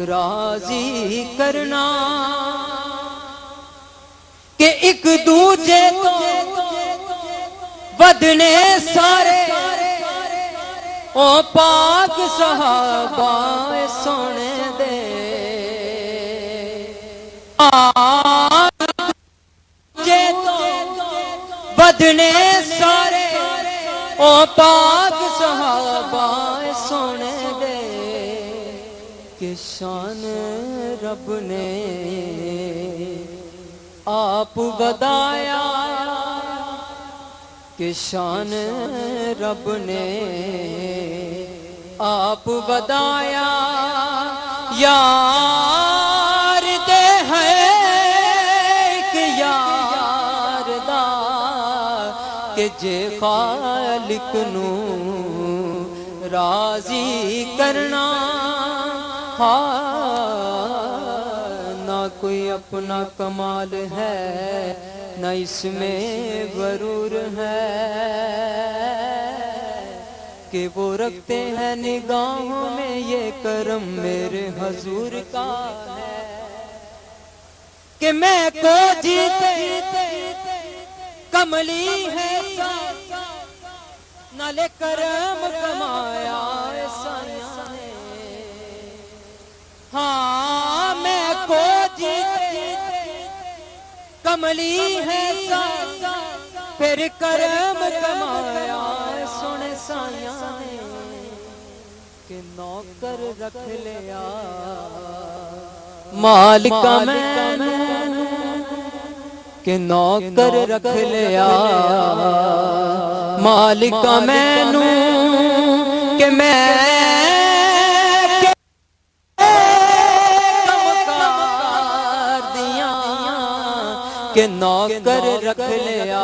راضی کرنا کہ ایک دوجے تو بدنے سارے او پاک صحابہ سونے دے دوجے تو بدنے سارے او پاک صحابہ سونے دے کہ شان رب نے آپ بدایا کہ شان رب نے آپ بدایا یار دے ہے کہ یار دا کہ جے خالق نو راضی کرنا نہ کوئی اپنا کمال ہے نہ اس میں غرور ہے کہ وہ رکھتے ہیں نگاہوں میں یہ کرم میرے حضور کا ہے کہ میں کو جیتے کملی ہے نہ لے کرم کمایا سایہ نے ہاں میں کو جیتے کملی ہے پھر کرم کمایا سنے سایہ نے کہ نوکر رکھ لیا مالک میں کہ نوکر رکھ لیا مالک میں کہ میں کہ نوکر رکھ لیا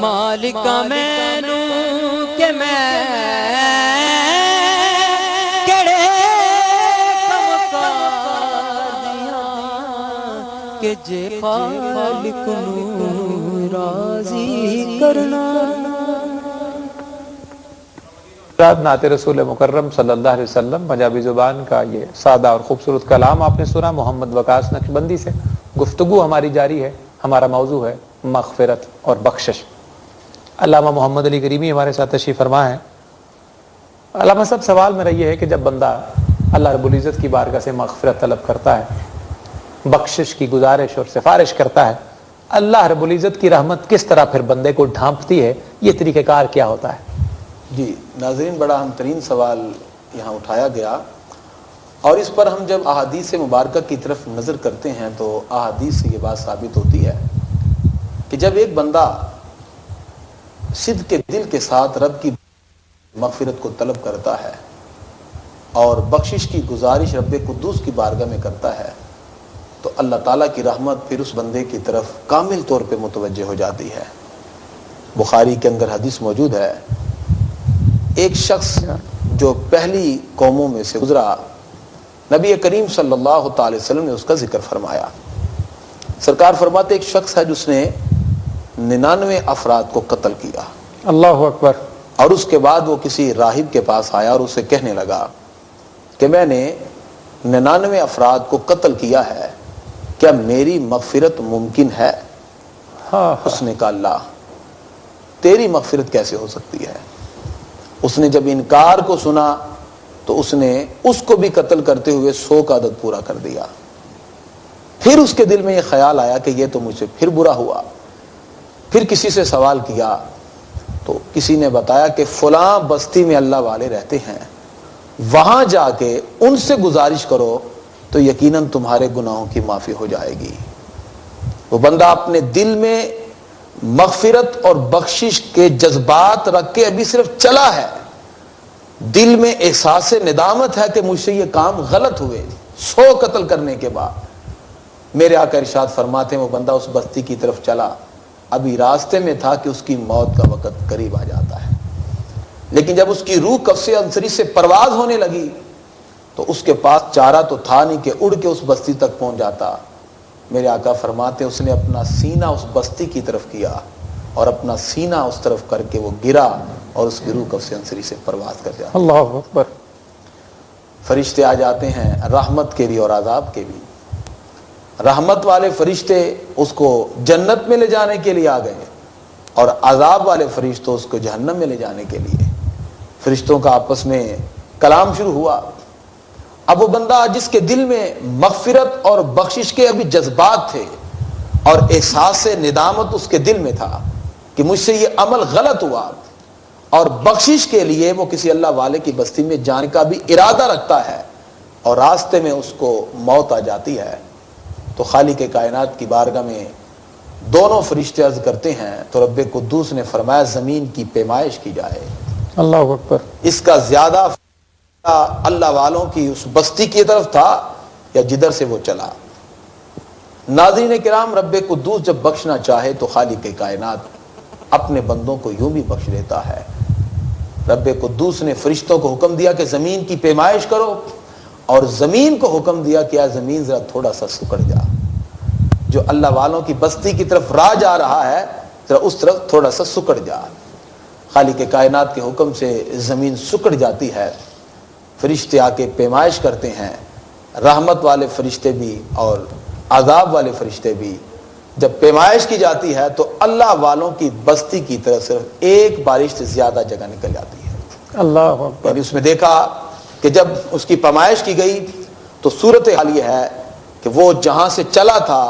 مالک میں کہ میں کڑے کم کر دیا کہ جے خالق نو راضی کرنا. نعت رسول مکرم صلی اللہ علیہ وسلم پنجابی زبان کا یہ سادہ اور خوبصورت کلام آپ نے سنا محمد وقاص نقشبندی سے. گفتگو ہماری جاری ہے. ہمارا موضوع ہے مغفرت اور بخشش. علامہ محمد علی کریمی ہمارے ساتھ تشریف فرما ہے. علامہ صاحب سوال میرا یہ ہے کہ جب بندہ اللہ رب العزت کی بارگاہ سے مغفرت طلب کرتا ہے بخشش کی گزارش اور سفارش کرتا ہے اللہ رب العزت کی رحمت کس طرح پھر بندے کو ڈھانپتی ہے یہ طریقہ کار کیا ہوتا ہے؟ جی ناظرین بڑا اہم ترین سوال یہاں اٹھایا گیا اور اس پر ہم جب احادیث مبارکہ کی طرف نظر کرتے ہیں تو احادیث سے یہ بات ثابت ہوتی ہے کہ جب ایک بندہ صدق کے دل کے ساتھ رب کی مغفرت کو طلب کرتا ہے اور بخشش کی گزارش رب قدوس کی بارگاہ میں کرتا ہے تو اللہ تعالیٰ کی رحمت پھر اس بندے کی طرف کامل طور پہ متوجہ ہو جاتی ہے. بخاری کے اندر حدیث موجود ہے ایک شخص جو پہلی قوموں میں سے گزرا نبی کریم صلی اللہ تعالی وسلم نے اس کا ذکر فرمایا. سرکار فرماتے ایک شخص ہے جس نے 99 افراد کو قتل کیا. اللہ اکبر. اور اس کے بعد وہ کسی راہب کے پاس آیا اور اسے کہنے لگا کہ میں نے 99 افراد کو قتل کیا ہے کیا میری مغفرت ممکن ہے؟ اس نے کہا اللہ تیری مغفرت کیسے ہو سکتی ہے. اس نے جب انکار کو سنا تو اس نے اس کو بھی قتل کرتے ہوئے 100 کا عدد پورا کر دیا. پھر اس کے دل میں یہ خیال آیا کہ یہ تو مجھ سے پھر برا ہوا. پھر کسی سے سوال کیا تو کسی نے بتایا کہ فلاں بستی میں اللہ والے رہتے ہیں وہاں جا کے ان سے گزارش کرو تو یقیناً تمہارے گناہوں کی معافی ہو جائے گی. وہ بندہ اپنے دل میں مغفرت اور بخشش کے جذبات رکھ کے ابھی صرف چلا ہے دل میں احساس ندامت ہے کہ مجھ سے یہ کام غلط ہوئے 100 قتل کرنے کے بعد. میرے آقا ارشاد فرماتے ہیں وہ بندہ اس بستی کی طرف چلا ابھی راستے میں تھا کہ اس کی موت کا وقت قریب آ جاتا ہے لیکن جب اس کی روح قفص انصری سے پرواز ہونے لگی تو اس کے پاس چارہ تو تھا نہیں کہ اڑ کے اس بستی تک پہنچ جاتا. میرے آقا فرماتے ہیں اس نے اپنا سینہ اس بستی کی طرف کیا اور اپنا سینہ اس طرف کر کے وہ گرا اور اس کی روح قفص انصری سے پرواز کر جاتا. اللہ اکبر. فرشتے آ جاتے ہیں رحمت کے بھی اور عذاب کے بھی. رحمت والے فرشتے اس کو جنت میں لے جانے کے لیے آ گئے اور عذاب والے فرشتوں اس کو جہنم میں لے جانے کے لیے. فرشتوں کا آپس میں کلام شروع ہوا. اب وہ بندہ جس کے دل میں مغفرت اور بخشش کے ابھی جذبات تھے اور احساس ندامت اس کے دل میں تھا کہ مجھ سے یہ عمل غلط ہوا, اور بخشش کے لیے وہ کسی اللہ والے کی بستی میں جانے کا بھی ارادہ رکھتا ہے اور راستے میں اس کو موت آ جاتی ہے, تو خالق کائنات کی بارگاہ میں دونوں فرشتے عرض کرتے ہیں تو رب قدوس نے فرمایا زمین کی پیمائش کی جائے. اللہ اکبر. اس کا زیادہ اللہ والوں کی اس بستی کی طرف تھا یا جدھر سے وہ چلا. ناظرین کرام, رب قدوس جب بخشنا چاہے تو خالق کائنات اپنے بندوں کو یوں بھی بخش دیتا ہے. رب قدوس نے فرشتوں کو حکم دیا کہ زمین کی پیمائش کرو, اور زمین کو حکم دیا کہ یا زمین ذرا تھوڑا سا سکڑ جا. جو اللہ والوں کی بستی کی طرف راہ جا رہا ہے ذرا اس طرف تھوڑا سا سکڑ جا. خالق کائنات کے حکم سے زمین سکڑ جاتی ہے. فرشتے آ کے پیمائش کرتے ہیں, رحمت والے فرشتے بھی اور عذاب والے فرشتے بھی. جب پیمائش کی جاتی ہے تو اللہ والوں کی بستی کی طرف صرف ایک بارش سے زیادہ جگہ نکل جاتی ہے. اللہ اکبر. یعنی اس میں دیکھا کہ جب اس کی پیمائش کی گئی تو صورتحال یہ ہے کہ وہ جہاں سے چلا تھا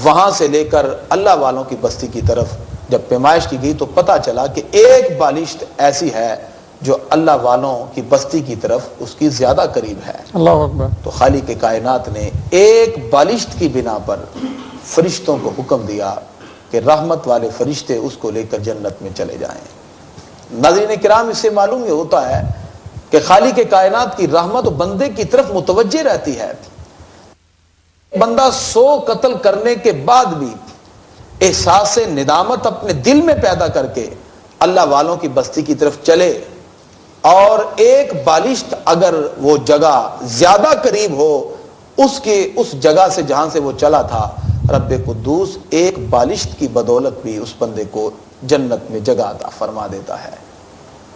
وہاں سے لے کر اللہ والوں کی بستی کی طرف جب پیمائش کی گئی تو پتہ چلا کہ ایک بالشت ایسی ہے جو اللہ والوں کی بستی کی طرف اس کی زیادہ قریب ہے. اللہ اکبر. تو خالق کائنات نے ایک بالشت کی بنا پر فرشتوں کو حکم دیا کہ رحمت والے فرشتے اس کو لے کر جنت میں چلے جائیں. ناظرین کرام, اس سے معلوم یہ ہوتا ہے کہ خالق کائنات کی رحمت بندے کی طرف متوجہ رہتی ہے. بندہ 100 قتل کرنے کے بعد بھی احساس ندامت اپنے دل میں پیدا کر کے اللہ والوں کی بستی کی طرف چلے, اور ایک بالشت اگر وہ جگہ زیادہ قریب ہو اس جگہ سے جہاں سے وہ چلا تھا, رب قدوس ایک بالشت کی بدولت بھی اس بندے کو جنت میں جگہ عطا فرما دیتا ہے.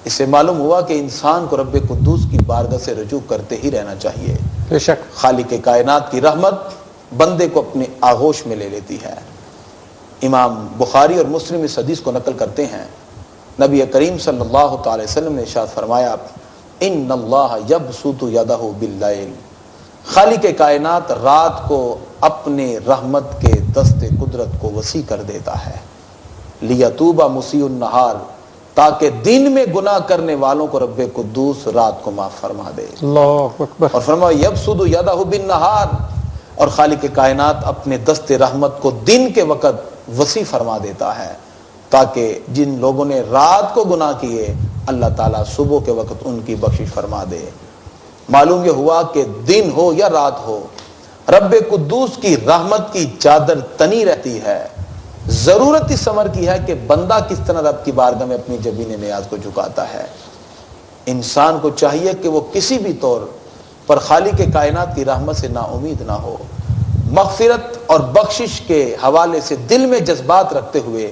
اس سے معلوم ہوا کہ انسان کو رب قدوس کی بارگاہ سے رجوع کرتے ہی رہنا چاہیے. بے شک خالق کائنات کی رحمت بندے کو اپنے آغوش میں لے لیتی ہے. امام بخاری اور مسلم اس حدیث کو نقل کرتے ہیں, نبی کریم صلی اللہ تعالی وسلم نے ارشاد فرمایا ان اللہ یبسط یدہ باللیل, خالق کائنات رات کو اپنے رحمت کے دست قدرت کو وسیع کر دیتا ہے. لیتوب مسیء النہار, تاکہ دن میں گناہ کرنے والوں کو رب قدوس رات کو معاف فرما دے. اللہ اکبر. اور فرمایا یبسط یدہ بالنہار, اور خالق کائنات اپنے دست رحمت کو دن کے وقت وسیع فرما دیتا ہے تاکہ جن لوگوں نے رات کو گناہ کیے اللہ تعالیٰ صبح کے وقت ان کی بخشش فرما دے. معلوم یہ ہوا کہ دن ہو یا رات ہو رب قدوس کی رحمت کی چادر تنی رہتی ہے. ضرورت اس امر کی ہے کہ بندہ کس طرح رب کی بارگاہ میں اپنی جبین نیاز کو جھکاتا ہے. انسان کو چاہیے کہ وہ کسی بھی طور پر خالق کائنات کی رحمت سے نا امید نہ ہو. مغفرت اور بخشش کے حوالے سے دل میں جذبات رکھتے ہوئے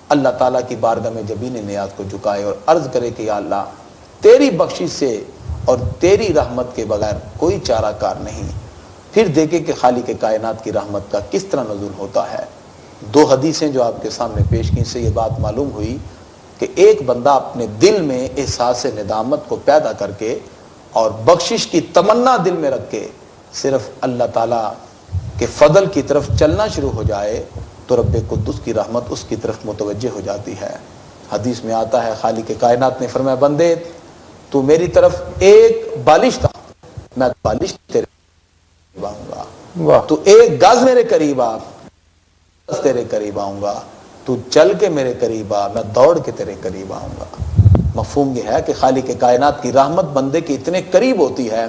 اللہ تعالیٰ کی بارگاہ میں جبین نیاز کو جھکائے اور عرض کرے کہ یا اللہ تیری بخشش سے اور تیری رحمت کے بغیر کوئی چارہ کار نہیں. پھر دیکھیں کہ خالق کائنات کی رحمت کا کس طرح نزول ہوتا ہے. 2 حدیثیں جو آپ کے سامنے پیش کی سے یہ بات معلوم ہوئی کہ ایک بندہ اپنے دل میں احساس ندامت کو پیدا کر کے اور بخشش کی تمنا دل میں رکھ کے صرف اللہ تعالیٰ کے فضل کی طرف چلنا شروع ہو جائے تو رب قدوس کی رحمت اس کی طرف متوجہ ہو جاتی ہے. حدیث میں آتا ہے خالق کائنات نے فرمایا بندے تو میری طرف ایک بالش تھا, میں بالش تیرے قریب آؤں گا. تو ایک گز میرے قریب آ, تیرے قریب آؤں گا. تو چل کے میرے قریب آ, میں دوڑ کے تیرے قریب آؤں گا. مفہوم یہ ہے کہ خالق کائنات کی رحمت بندے کے اتنے قریب ہوتی ہے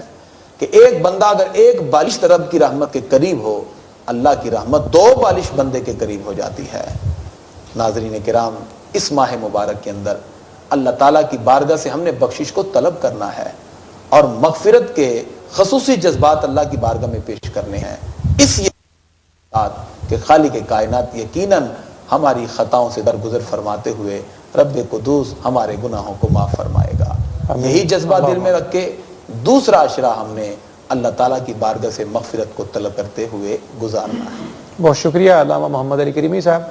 کہ ایک بندہ اگر ایک بالش رب کی رحمت کے قریب ہو, اللہ کی رحمت 2 بالش بندے کے قریب ہو جاتی ہے. ناظرین کرام, اس ماہ مبارک کے اندر اللہ تعالیٰ کی بارگاہ سے ہم نے بخشش کو طلب کرنا ہے اور مغفرت کے خصوصی جذبات اللہ کی بارگاہ میں پیش کرنے ہیں. اس بات کہ خالق کائنات یقیناً ہماری خطاؤں سے درگزر فرماتے ہوئے رب قدوس ہمارے گناہوں کو معاف فرمائے گا. یہی جذبہ دل میں رکھ کے دوسرا عشرہ ہم نے اللہ تعالیٰ کی بارگاہ سے مغفرت کو طلب کرتے ہوئے گزارنا ہے۔ بہت شکریہ علامہ محمد علی کریمی صاحب۔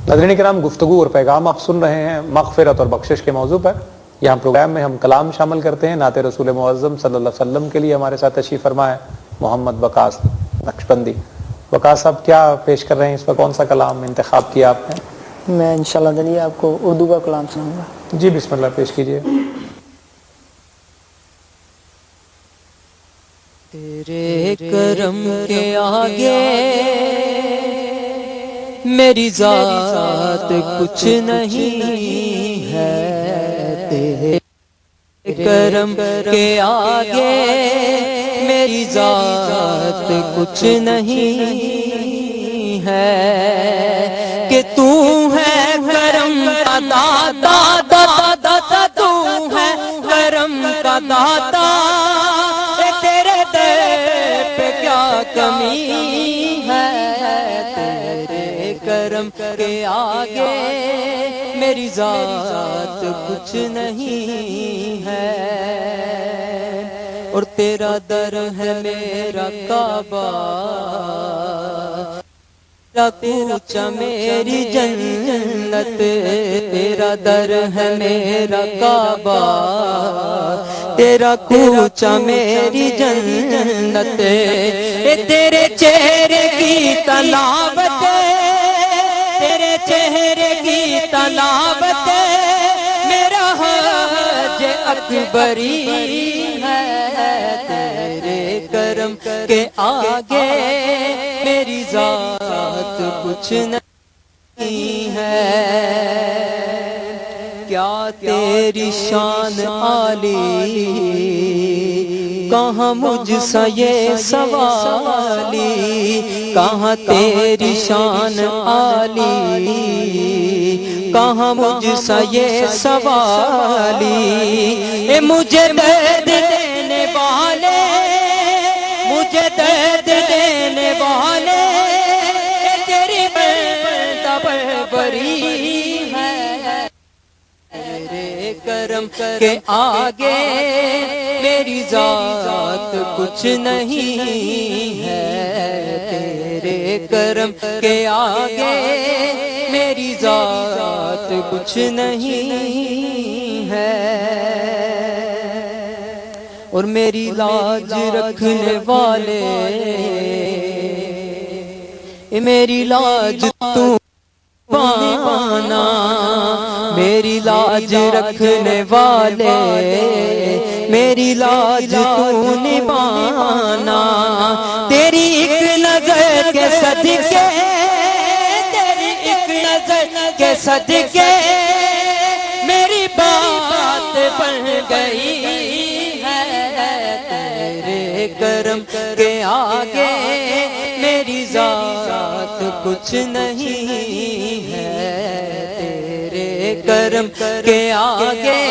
ناظرین کرام، گفتگو اور پیغام آپ سن رہے ہیں مغفرت اور بخشش کے موضوع پر۔ یہاں پروگرام میں ہم کلام شامل کرتے ہیں۔ نعت رسول معظم صلی اللہ علیہ وسلم کے لیے ہمارے ساتھ تشریف فرما ہے محمد وقاص نقشبندی۔ وقاص صاحب کیا پیش کر رہے ہیں اس پر؟ کون سا کلام انتخاب کیا آپ نے؟ میں انشاءاللہ دلیہ آپ کو اردو کا کلام سناؤں گا۔ جی بسم اللہ پیش کیجیے۔ تیرے کرم کے آگے میری ذات کچھ نہیں ہے، تیرے کرم کے آگے میری ذات کچھ نہیں ہے، کہ تو ہے کرم کا داتا، داتا تو ہے کرم کا داتا، تیرے در پہ کیا کمی ہے، تیرے کرم کے آگے میری ذات کچھ نہیں ہے، اور تیرا در ہے میرا کعبہ، تیرا کوچہ میری جنت، تیرا در ہے میرا کعبہ، تیرا کوچہ میری جنت، تیرے چہرے کی تلاوت، تیرے چہرے کی تلاوت میرا حج اکبری ہے، تیرے کرم کے آگے میری ذات کچھ نہیں ہے، کیا تیری شان عالی، کہاں مجھ سا یہ سوالی، کہاں تیری شان عالی، کہاں مجھ سا یہ سوالی، اے مجھے درد دینے والے، مجھے درد دینے والے، تیری بندہ بری ہے، تیرے کرم کے آگے میری ذات کچھ نہیں ہے، تیرے کرم کے آگے میری ذات کچھ نہیں ہے، اور میری لاج رکھنے والے، میری لاج تو پانا، میری لاج رکھنے والے، میری لاج تو نبھانا، تیری ایک نظر کے صدقے، تیری ایک نظر کے صدقے میری بات بن گئی ہے، تیرے کرم کے آگے میری ذات کچھ نہیں ہے، تیرے کرم کے آگے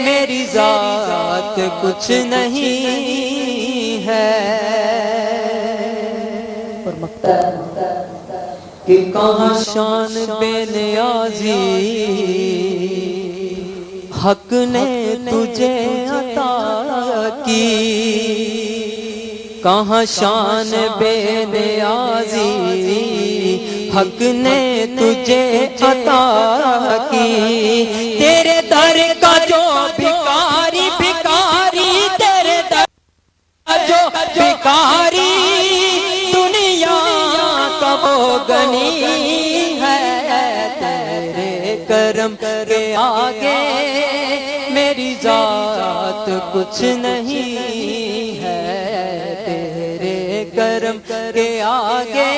میری ذات کچھ نہیں ہے، کہ کہاں شان بے نیازی حق نے تجھے عطا کی، کہاں شان بے نیازی حق نے تجھے عطا کی، تیرے در کا جو بھکاری، بھکاری تیرے در کا جو بھکاری، دنیا کا وہ غنی ہے، تیرے کرم کے آگے میری ذات کچھ نہیں ہے، تیرے کرم کے آگے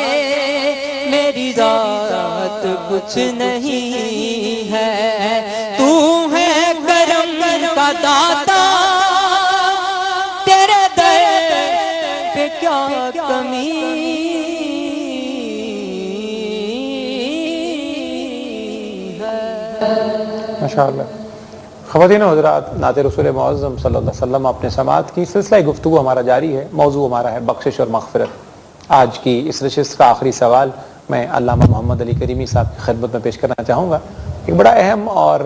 میری ذات کچھ نہیں ہے، تو ہے کرم کا داتا، تیرے در پہ کیا کمی ہے۔ ماشاءاللہ۔ خواتین و حضرات، نعت رسول معظم صلی اللہ علیہ وسلم آپ نے سماعت کی۔ سلسلہ گفتگو ہمارا جاری ہے، موضوع ہمارا ہے بخشش اور مغفرت۔ آج کی اس نشست کا آخری سوال میں علامہ محمد علی کریمی صاحب کی خدمت میں پیش کرنا چاہوں گا۔ ایک بڑا اہم اور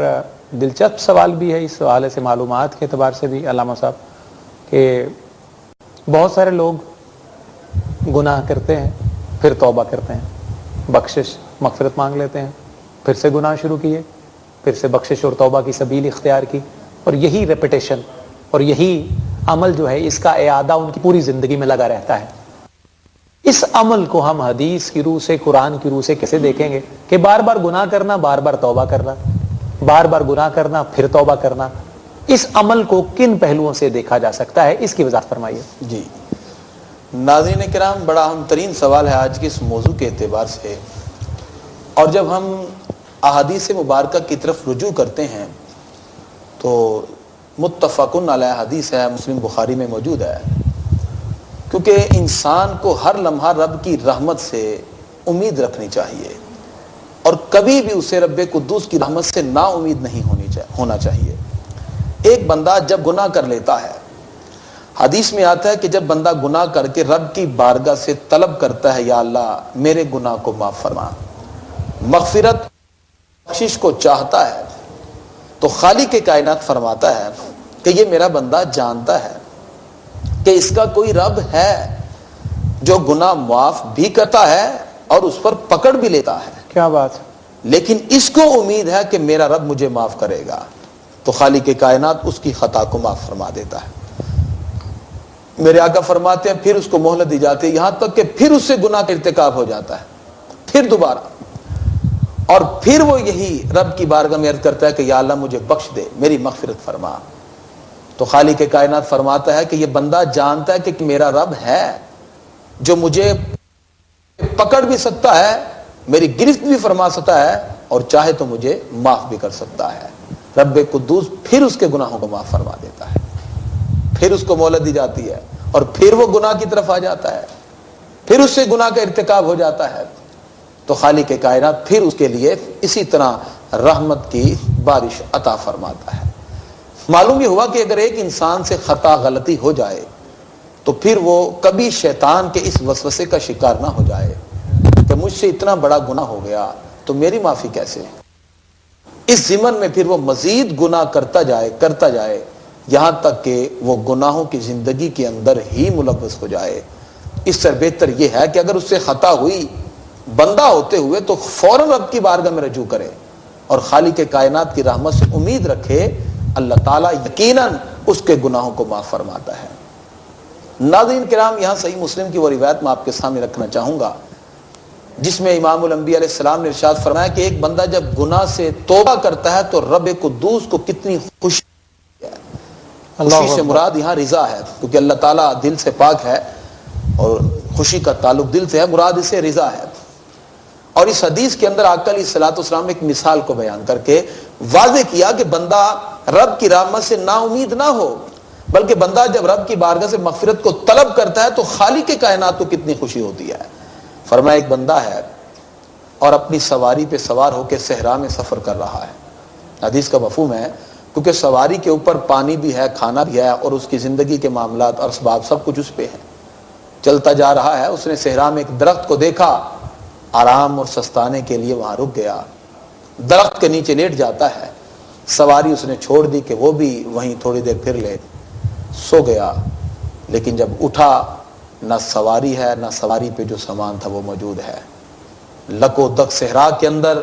دلچسپ سوال بھی ہے، اس حوالے سے معلومات کے اعتبار سے بھی علامہ صاحب، کہ بہت سارے لوگ گناہ کرتے ہیں پھر توبہ کرتے ہیں، بخشش مغفرت مانگ لیتے ہیں، پھر سے گناہ شروع کیے، پھر سے بخشش اور توبہ کی سبیل اختیار کی، اور یہی ریپیٹیشن اور یہی عمل جو ہے اس کا اعادہ ان کی پوری زندگی میں لگا رہتا ہے۔ اس عمل کو ہم حدیث کی روح سے، قرآن کی روح سے کیسے دیکھیں گے کہ بار بار گناہ کرنا، بار بار توبہ کرنا، بار بار گناہ کرنا پھر توبہ کرنا، اس عمل کو کن پہلوؤں سے دیکھا جا سکتا ہے، اس کی وضاحت فرمائیے۔ جی ناظرین کرام، بڑا اہم ترین سوال ہے آج کے اس موضوع کے اعتبار سے، اور جب ہم احادیث مبارکہ کی طرف رجوع کرتے ہیں تو متفقن علیہ حدیث ہے، مسلم بخاری میں موجود ہے، کیونکہ انسان کو ہر لمحہ رب کی رحمت سے امید رکھنی چاہیے، اور کبھی بھی اسے رب قدوس کی رحمت سے نا امید نہیں ہونا چاہیے۔ ایک بندہ جب گناہ کر لیتا ہے، حدیث میں آتا ہے کہ جب بندہ گناہ کر کے رب کی بارگاہ سے طلب کرتا ہے، یا اللہ میرے گناہ کو معاف فرما، مغفرت بخشش کو چاہتا ہے، تو خالق کائنات فرماتا ہے کہ یہ میرا بندہ جانتا ہے کہ اس کا کوئی رب ہے جو گناہ معاف بھی کرتا ہے اور اس پر پکڑ بھی لیتا ہے، کیا بات، لیکن اس کو امید ہے کہ میرا رب مجھے معاف کرے گا، تو خالق کائنات اس کی خطا کو معاف فرما دیتا ہے۔ میرے آقا فرماتے ہیں پھر اس کو مہلت دی جاتی ہے، یہاں تک کہ پھر اس سے گناہ کا ارتکاب ہو جاتا ہے، پھر دوبارہ، اور پھر وہ یہی رب کی بارگاہ میں عرض کرتا ہے کہ یا اللہ مجھے بخش دے، میری مغفرت فرما، تو خالق کائنات فرماتا ہے کہ یہ بندہ جانتا ہے کہ میرا رب ہے جو مجھے پکڑ بھی سکتا ہے، میری گرفت بھی فرما سکتا ہے، اور چاہے تو مجھے معاف بھی کر سکتا ہے۔ رب قدوس پھر اس کے گناہوں کو معاف فرما دیتا ہے، پھر اس کو مہلت دی جاتی ہے، اور پھر وہ گناہ کی طرف آ جاتا ہے، پھر اس سے گناہ کا ارتکاب ہو جاتا ہے، تو خالق کائنات پھر اس کے لیے اسی طرح رحمت کی بارش عطا فرماتا ہے۔ معلوم یہ ہوا کہ اگر ایک انسان سے خطا غلطی ہو جائے تو پھر وہ کبھی شیطان کے اس وسوسے کا شکار نہ ہو جائے کہ مجھ سے اتنا بڑا گناہ ہو گیا تو میری معافی کیسے، اس ضمن میں پھر وہ مزید گناہ کرتا جائے یہاں تک کہ وہ گناہوں کی زندگی کے اندر ہی ملوث ہو جائے۔ اس سے بہتر یہ ہے کہ اگر اس سے خطا ہوئی بندہ ہوتے ہوئے تو فوراً رب کی بارگاہ میں رجوع کرے اور خالق کائنات کی رحمت سے امید رکھے، اللہ تعالیٰ یقیناً اس کے گناہوں کو معاف فرماتا ہے۔ ناظرین کرام، یہاں صحیح مسلم کی وہ روایت میں آپ کے سامنے رکھنا چاہوں گا جس میں امام الانبیاء علیہ السلام نے ارشاد فرمایا کہ ایک بندہ جب گناہ سے توبہ کرتا ہے تو رب قدوس کو کتنی خوشی ہے۔ خوشی سے مراد یہاں رضا ہے، کیونکہ اللہ تعالیٰ دل سے پاک ہے اور خوشی کا تعلق دل سے ہے، مراد اسے رضا ہے۔ اور اس حدیث کے اندر آقا علیہ الصلوۃ والسلام نے ایک مثال کو بیان کر کے واضح کیا کہ بندہ رب کی رحمت سے نا امید نہ ہو، بلکہ بندہ جب رب کی بارگاہ سے مغفرت کو طلب کرتا ہے تو خالق کائنات کو کتنی خوشی ہوتی ہے۔ فرمایا ایک بندہ ہے اور اپنی سواری پہ سوار ہو کے صحرا میں سفر کر رہا ہے، حدیث کا مفہوم ہے کیونکہ سواری کے اوپر پانی بھی ہے، کھانا بھی ہے، اور اس کی زندگی کے معاملات اور اسباب سب کچھ اس پہ ہیں۔ چلتا جا رہا ہے، اس نے صحرا میں ایک درخت کو دیکھا، آرام اور سستانے کے لیے وہاں رک گیا، درخت کے نیچے لیٹ جاتا ہے، سواری اس نے چھوڑ دی کہ وہ بھی وہیں تھوڑی دیر پھر لے، سو گیا، لیکن جب اٹھا نہ سواری ہے نہ سواری پہ جو سامان تھا وہ موجود ہے۔ لکو دک صحرا کے اندر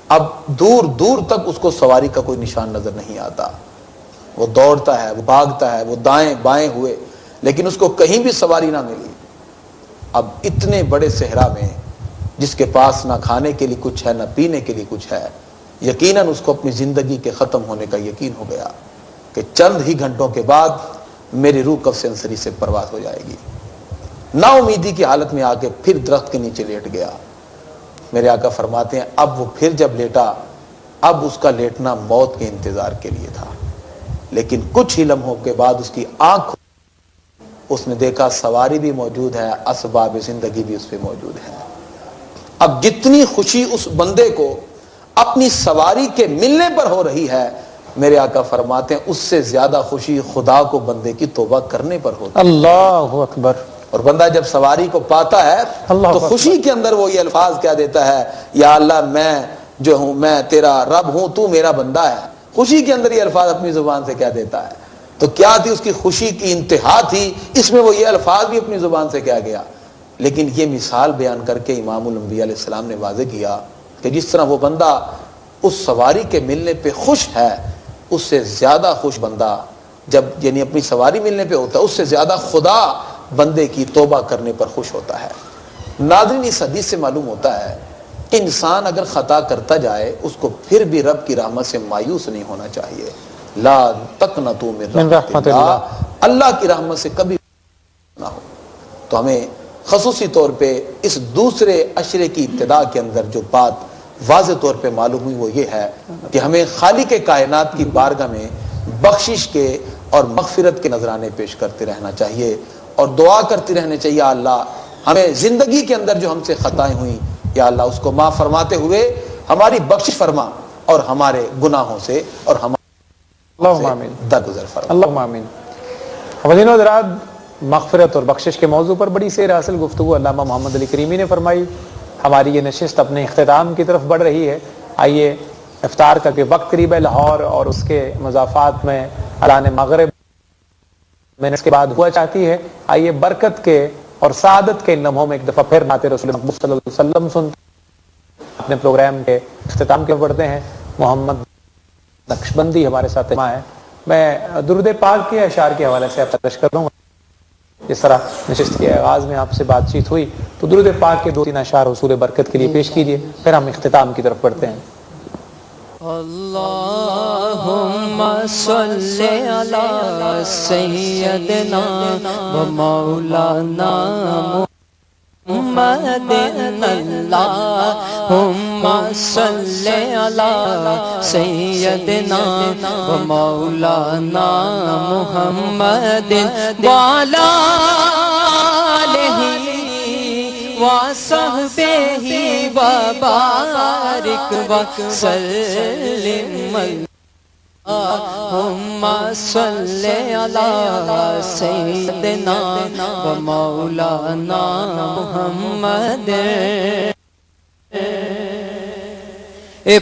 اب دور دور تک اس کو سواری کا کوئی نشان نظر نہیں آتا، وہ دوڑتا ہے، وہ بھاگتا ہے، وہ دائیں بائیں ہوئے، لیکن اس کو کہیں بھی سواری نہ ملی۔ اب اتنے بڑے صحرا میں جس کے پاس نہ کھانے کے لیے کچھ ہے نہ پینے کے لیے کچھ ہے، یقیناً اس کو اپنی زندگی کے ختم ہونے کا یقین ہو گیا کہ چند ہی گھنٹوں کے بعد میری روح کف سینسری سے پرواز ہو جائے گی۔ نا امیدی کی حالت میں آ کے پھر درخت کے نیچے لیٹ گیا۔ میرے آقا فرماتے ہیں اب وہ پھر جب لیٹا، اب اس کا لیٹنا موت کے انتظار کے لیے تھا، لیکن کچھ ہی لمحوں کے بعد اس کی آنکھ، اس نے دیکھا سواری بھی موجود ہے، اسباب زندگی بھی اس پہ موجود ہے۔ اب جتنی خوشی اس بندے کو اپنی سواری کے ملنے پر ہو رہی ہے، میرے آقا فرماتے ہیں اس سے زیادہ خوشی خدا کو بندے کی توبہ کرنے پر ہوتی ہے۔ اللہ اکبر۔ اور بندہ جب سواری کو پاتا ہے تو خوشی کے اندر وہ یہ الفاظ کیا دیتا ہے، یا اللہ میں جو ہوں، میں تیرا رب ہوں، تو میرا بندہ ہے۔ خوشی کے اندر یہ الفاظ اپنی زبان سے کیا دیتا ہے تو کیا تھی اس کی خوشی کی انتہا تھی، اس میں وہ یہ الفاظ بھی اپنی زبان سے کہہ گیا. لیکن یہ مثال بیان کر کے امام الانبیاء علیہ السلام نے واضح کیا کہ جس طرح وہ بندہ اس سواری کے ملنے پہ خوش ہے، اس سے زیادہ خوش بندہ جب یعنی اپنی سواری ملنے پہ ہوتا ہے، اس سے زیادہ خدا بندے کی توبہ کرنے پر خوش ہوتا ہے. ناظرین، اس حدیث سے معلوم ہوتا ہے کہ انسان اگر خطا کرتا جائے اس کو پھر بھی رب کی رحمت سے مایوس نہیں ہونا چاہیے. لا تقنطوا من رحمت اللہ، اللہ کی رحمت سے کبھی نہ ہو. تو ہمیں خصوصی طور پہ اس دوسرے عشرے کی ابتدا کے اندر جو بات واضح طور پہ معلوم ہوئی وہ یہ ہے کہ ہمیں خالق کائنات کی بارگاہ میں بخشش کے اور مغفرت کے نذرانے پیش کرتے رہنا چاہیے اور دعا کرتے رہنے چاہیے، یا اللہ ہمیں زندگی کے اندر جو ہم سے خطائیں ہوئیں یا اللہ اس کو معاف فرماتے ہوئے ہماری بخشش فرما اور ہمارے گناہوں سے اور اللہم آمین درگزر فرما. اللہم آمین. خواتین و حضرات، مغفرت اور بخشش کے موضوع پر بڑی سیر حاصل گفتگو علامہ محمد علی کریمی نے فرمائی. ہماری یہ نشست اپنے اختتام کی طرف بڑھ رہی ہے. آئیے افطار کا کہ وقت قریب ہے لاہور اور اس کے مضافات میں اعلان مغرب میں اس کے بعد ہوا چاہتی ہے. آئیے برکت کے اور سعادت کے ان لمحوں میں ایک دفعہ پھر نعت رسول مقبول صلی اللہ علیہ وسلم سنتے اپنے پروگرام کے اختتام کے پڑھتے ہیں. محمد نقشبندی ہمارے ساتھ ہے. میں درود پاک کے اشعار کے حوالے سے آپ تلاش کر رہا ہوں. جس طرح نشست کے آغاز میں آپ سے بات چیت ہوئی تو درود پاک کے 2-3 اشعار حصول برکت کے لیے پیش کیجیے، پھر ہم اختتام کی طرف بڑھتے ہیں. اللہم صلی علی سیدنا و مولانا محمد. اللہم صلی علی سیدنا و مولانا محمد وعلی آلہ وصحبہ وبارک وسلم. اللہم صلی علی سیدنا و مولانا محمد.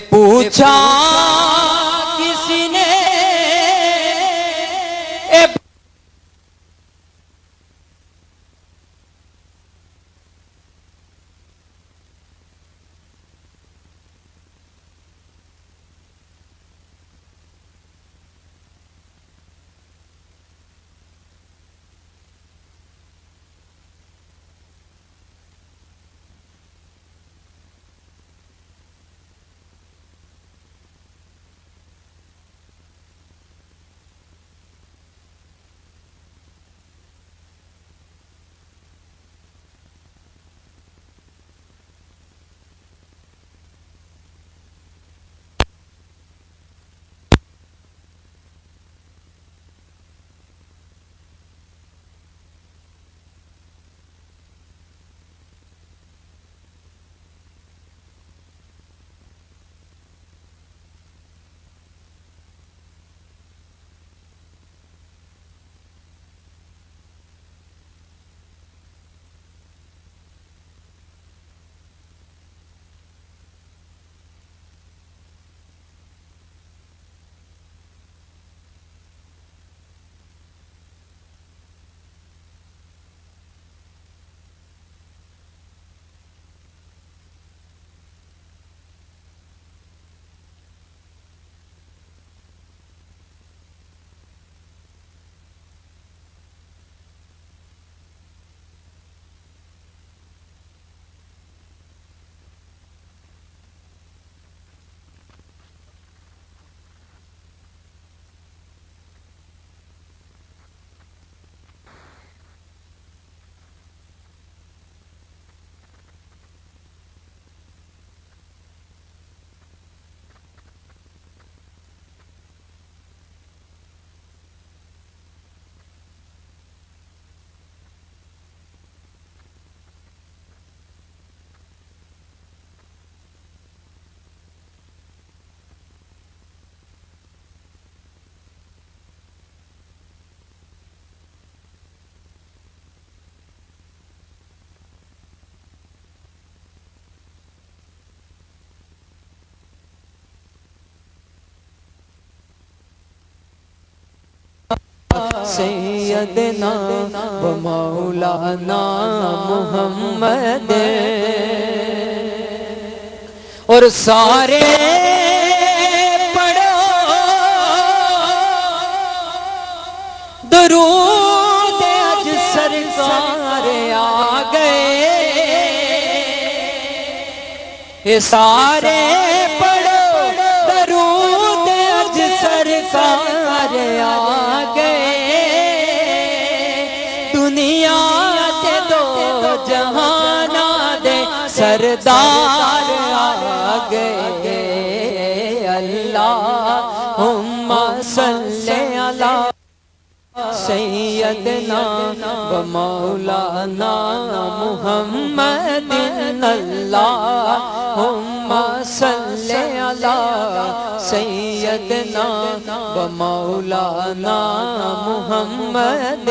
پوچھا کسی نے سیدنا و مولانا محمد اور سارے پڑھو درود اج سرکار آ گئے یہ سارے پڑھو درود اج سرکار آ گئے دنیا کے دو جہانا دے سردار آ گئے اللہم صلی علی سیدنا و مولانا محمد اللہم صلی علی سیدنا و مولانا محمد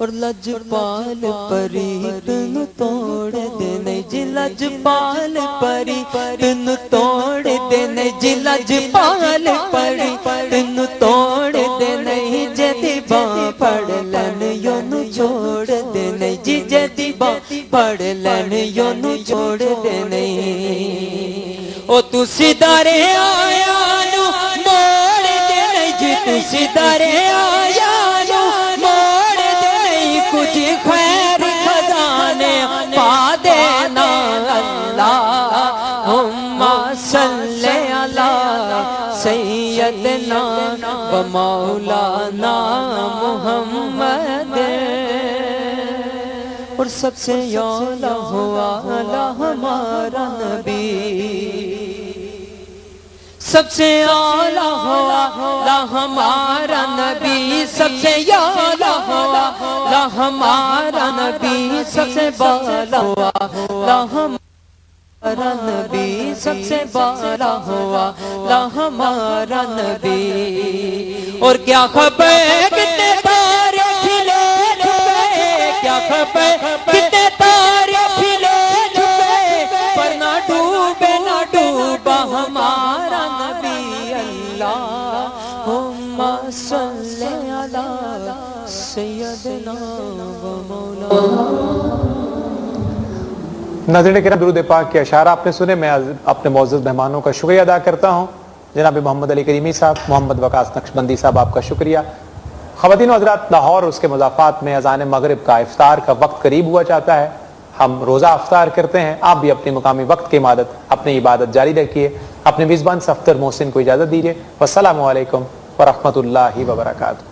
اور لجپال پری تن توڑ دینے جی لجپال پری تن توڑ دینے جی لجپال پری تن توڑ دینے جدی باں پڑھ لین یونو چھوڑ دینے جی جدی باں پڑھ لین یونو چھوڑ دینے او تسی دارے آیا نو موڑ دینے جی تسی دارے آیا نو کچھ خیر خزانے پا دینا اللہم صلی علی سیدنا و مولانا محمد اور سب سے اعلیٰ ہوا ہمارا نبی سب سے اعلیٰ ہوا ہمارا نبی سب سے اعلیٰ ہوا ہمارا نبی سب سے بالا ہوا ہمارا نبی سب سے بالا ہوا ہمارا نبی اور کیا خبر کتنے تارے کھلے چھپے کیا خبر کتنے تارے کھلے چھپے پر نہ ڈوبے نہ ڈوبا ہمارا نبی اللہم صلی علی سیدنا و مولانا ناظرین کرام درود پاک کے اشعار آپ نے سنے میں اپنے معزز مہمانوں کا شکریہ ادا کرتا ہوں جناب محمد علی کریمی صاحب محمد وقاص نقشبندی صاحب آپ کا شکریہ خواتین و حضرات لاہور اس کے مضافات میں اذان مغرب کا افطار کا وقت قریب ہوا چاہتا ہے ہم روزہ افطار کرتے ہیں آپ بھی اپنے مقامی وقت کی اپنی عبادت جاری رکھیے اپنے میزبان صفدر محسن کو اجازت دیجیے والسلام علیکم ورحمۃ اللہ وبرکاتہ